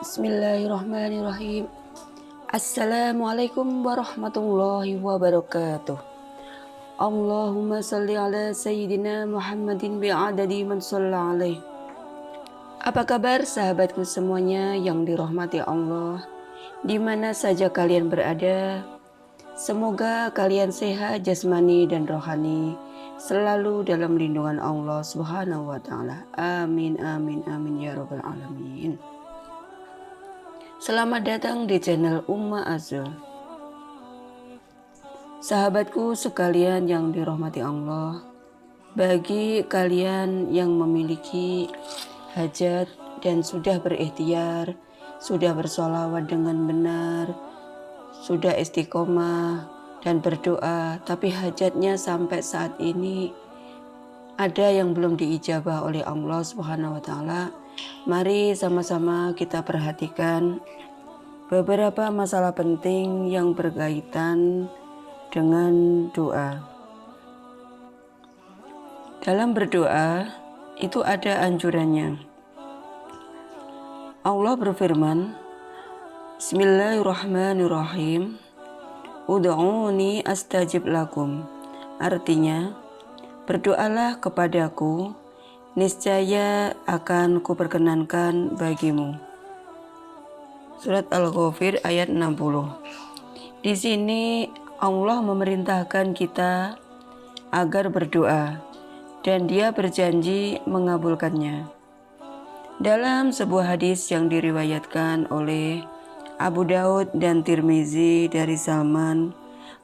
Bismillahirrahmanirrahim. Assalamualaikum warahmatullahi wabarakatuh. Allahumma salli ala Sayyidina Muhammadin bi'adadi man shalla alaih. Apa kabar sahabatku semuanya yang dirahmati Allah, di mana saja kalian berada? Semoga kalian sehat jasmani dan rohani, selalu dalam lindungan Allah Subhanahu wa taala. Amin amin amin ya rabbal alamin. Selamat datang di channel Umma Azul. Sahabatku sekalian yang dirahmati Allah, bagi kalian yang memiliki hajat dan sudah berikhtiar, sudah bersolawat dengan benar, sudah istiqomah dan berdoa, tapi hajatnya sampai saat ini ada yang belum diijabah oleh Allah Subhanahu wa taala. Mari sama-sama kita perhatikan beberapa masalah penting yang berkaitan dengan doa. Dalam berdoa itu ada anjurannya. Allah berfirman, Bismillahirrahmanirrahim, Ud'uni astajib lakum. Artinya, berdoalah kepadaku, niscaya akan kuperkenankan bagimu. Surat Al-Ghafir ayat 60. Di sini Allah memerintahkan kita agar berdoa dan Dia berjanji mengabulkannya. Dalam sebuah hadis yang diriwayatkan oleh Abu Daud dan Tirmizi dari Salman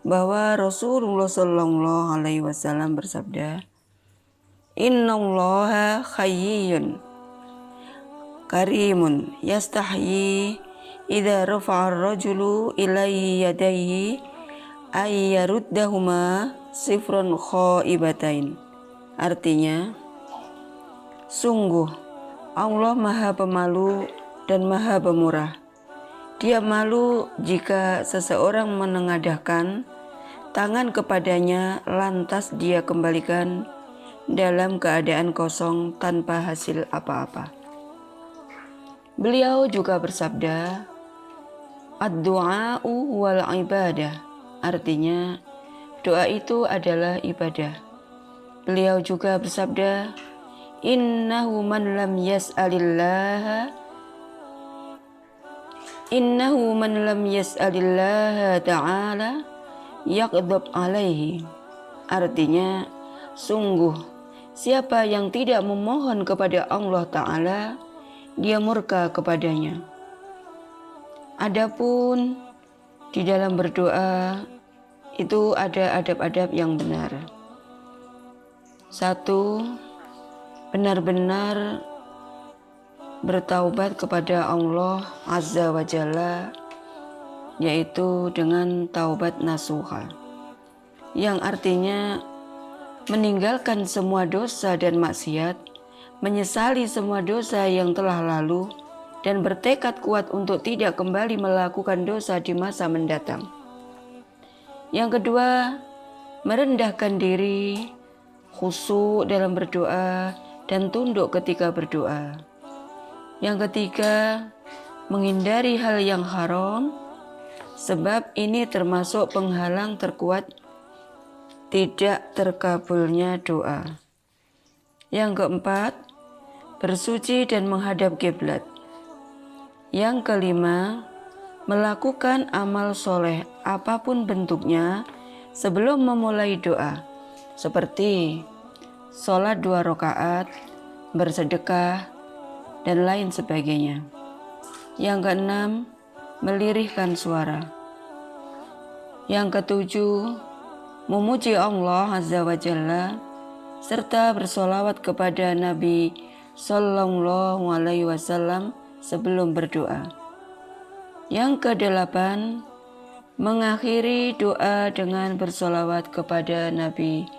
bahwa Rasulullah Shallallahu Alaihi Wasallam bersabda, Innallaha khayyun karimun yastahyi idza rafa'a ar-rajulu ilaihi yadayhi ay yaruddahuma sifran khaibatain. Artinya, sungguh Allah Maha Pemalu dan Maha Pemurah. Dia malu jika seseorang menengadahkan tangan kepadanya lantas dia kembalikan dalam keadaan kosong tanpa hasil apa-apa. Beliau juga bersabda, Ad-du'a'u wal ibadah. Artinya, doa itu adalah ibadah. Beliau juga bersabda, Innahu man lam yas'alillaha ta'ala yaqdab alaihi. Artinya, sungguh siapa yang tidak memohon kepada Allah Ta'ala, Dia murka kepadanya. Adapun di dalam berdoa itu ada adab-adab yang benar. 1. Benar-benar bertaubat kepada Allah Azza wa Jalla, yaitu dengan taubat nasuha, yang artinya meninggalkan semua dosa dan maksiat, menyesali semua dosa yang telah lalu, dan bertekad kuat untuk tidak kembali melakukan dosa di masa mendatang. Yang kedua, merendahkan diri, khusyuk dalam berdoa, dan tunduk ketika berdoa. Yang ketiga, menghindari hal yang haram, sebab ini termasuk penghalang terkuat tidak terkabulnya doa. Yang keempat, bersuci dan menghadap kiblat. Yang kelima, melakukan amal soleh apapun bentuknya sebelum memulai doa, seperti sholat 2 rakaat, bersedekah, dan lain sebagainya. Yang keenam, melirihkan suara. Yang ketujuh, memuji Allah Azza wa Jalla serta bersolawat kepada Nabi Sallallahu Alaihi Wasallam sebelum berdoa. Yang kedelapan, mengakhiri doa dengan bersolawat kepada Nabi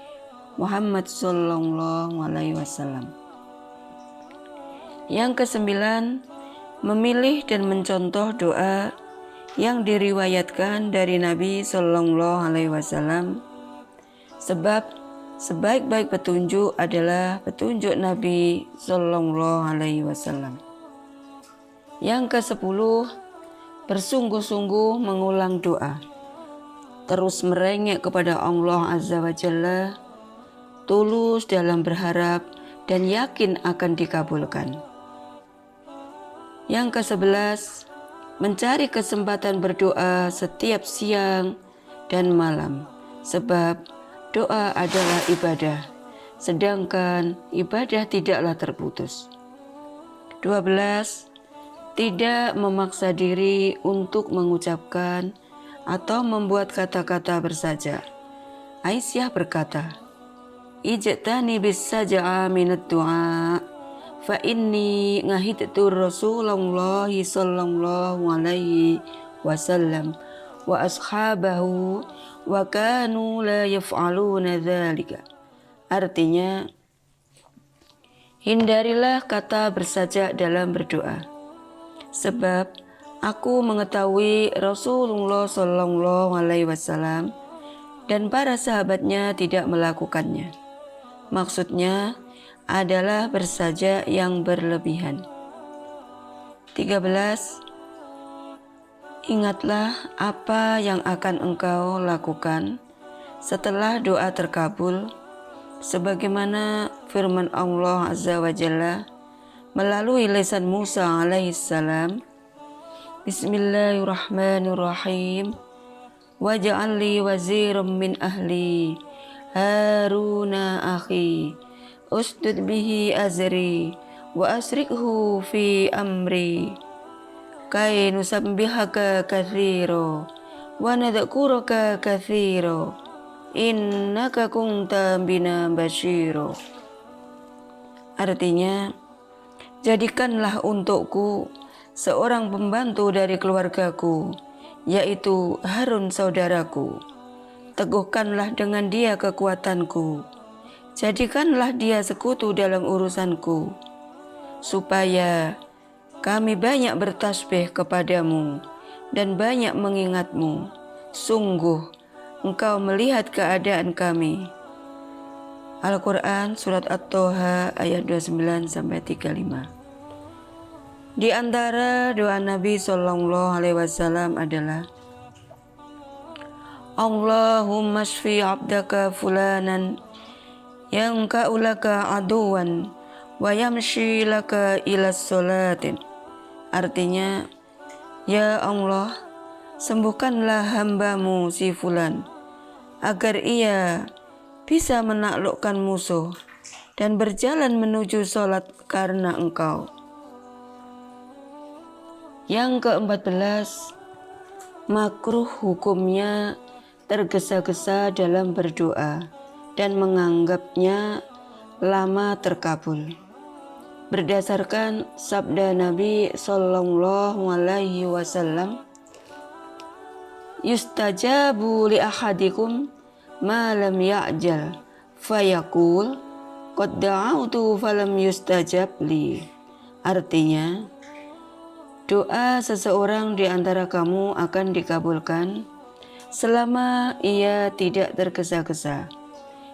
Muhammad Sallallahu Alaihi Wasallam. Yang kesembilan, memilih dan mencontoh doa yang diriwayatkan dari Nabi Sallallahu Alaihi Wasallam, sebab sebaik-baik petunjuk adalah petunjuk Nabi Sallallahu Alaihi Wasallam. Yang ke-10, bersungguh-sungguh mengulang doa. Terus merengek kepada Allah Azza wa Jalla, tulus dalam berharap dan yakin akan dikabulkan. Yang ke-11, mencari kesempatan berdoa setiap siang dan malam, sebab doa adalah ibadah, sedangkan ibadah tidaklah terputus. 12, tidak memaksa diri untuk mengucapkan atau membuat kata-kata bersaja. Aisyah berkata, "Ijtani bis-saj'a minad du'a, fa inni ngahidtu Rasulullah sallallahu alaihi wasallam wa ashabahu wa kanu la yaf'aluna dzalika." Artinya, hindarilah kata bersajak dalam berdoa, sebab aku mengetahui Rasulullah sallallahu alaihi wasallam dan para sahabatnya tidak melakukannya. Maksudnya adalah bersajak yang berlebihan. 13. Ingatlah apa yang akan engkau lakukan setelah doa terkabul, sebagaimana firman Allah Azza wa Jalla melalui lisan Musa alaihissalam, Bismillahirrahmanirrahim, waj'al li waziran min ahli Haruna akhi usdud bihi azri wa asrikhu fi amri kay nusabbihaka katsira wa nadhkuraka katsira innaka kunta bina basyira. Artinya, jadikanlah untukku seorang pembantu dari keluargaku, yaitu Harun saudaraku. Teguhkanlah dengan dia kekuatanku, jadikanlah dia sekutu dalam urusanku, supaya kami banyak bertasbih kepadamu dan banyak mengingatmu. Sungguh engkau melihat keadaan kami. Al-Quran Surat At-Toha ayat 29-35. Di antara doa Nabi Sallallahu Alaihi Wasallam adalah, Allahumma shfi abdaka fulanan yang ka'ulaka aduwan wa yamshi laka ila sholatin. Artinya, ya Allah, sembuhkanlah hambamu si fulan, agar ia bisa menaklukkan musuh dan berjalan menuju sholat karena engkau. Yang ke-14, makruh hukumnya tergesa-gesa dalam berdoa dan menganggapnya lama terkabul. Berdasarkan sabda Nabi Sallallahu Alaihi Wasallam, yustajabu li ahadikum ma lam ya'jal fayaqul qad da'autu falam yustajab li. Artinya, doa seseorang di antara kamu akan dikabulkan selama ia tidak tergesa-gesa.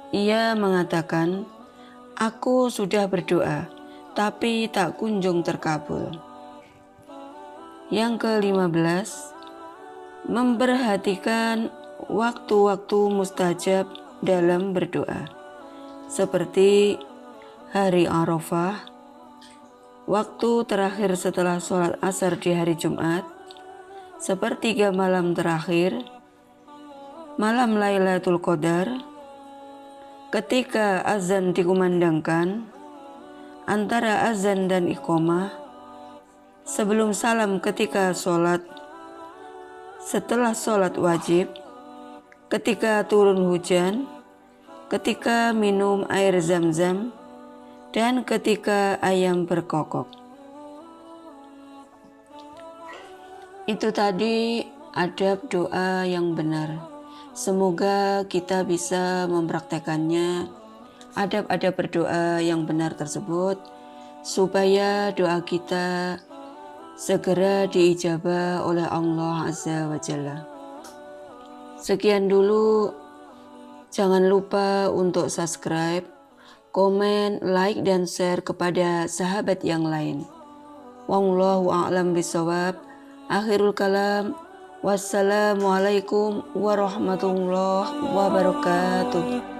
Ia mengatakan, aku sudah berdoa, tapi tak kunjung terkabul. Yang ke-15, memperhatikan waktu-waktu mustajab dalam berdoa, seperti hari Arafah, waktu terakhir setelah sholat asar di hari Jumat, sepertiga malam terakhir, malam Lailatul Qadar, ketika azan dikumandangkan, antara azan dan iqamah, sebelum salam ketika sholat, setelah sholat wajib, ketika turun hujan, ketika minum air zam-zam, dan ketika ayam berkokok. Itu tadi adab doa yang benar. Semoga kita bisa mempraktekannya, adab-adab berdoa yang benar tersebut, supaya doa kita segera diijabah oleh Allah Azza wa Jalla. Sekian dulu, jangan lupa untuk subscribe, komen, like, dan share kepada sahabat yang lain. Wallahu a'lam bisawab. Akhirul kalam. Wassalamualaikum warahmatullahi wabarakatuh.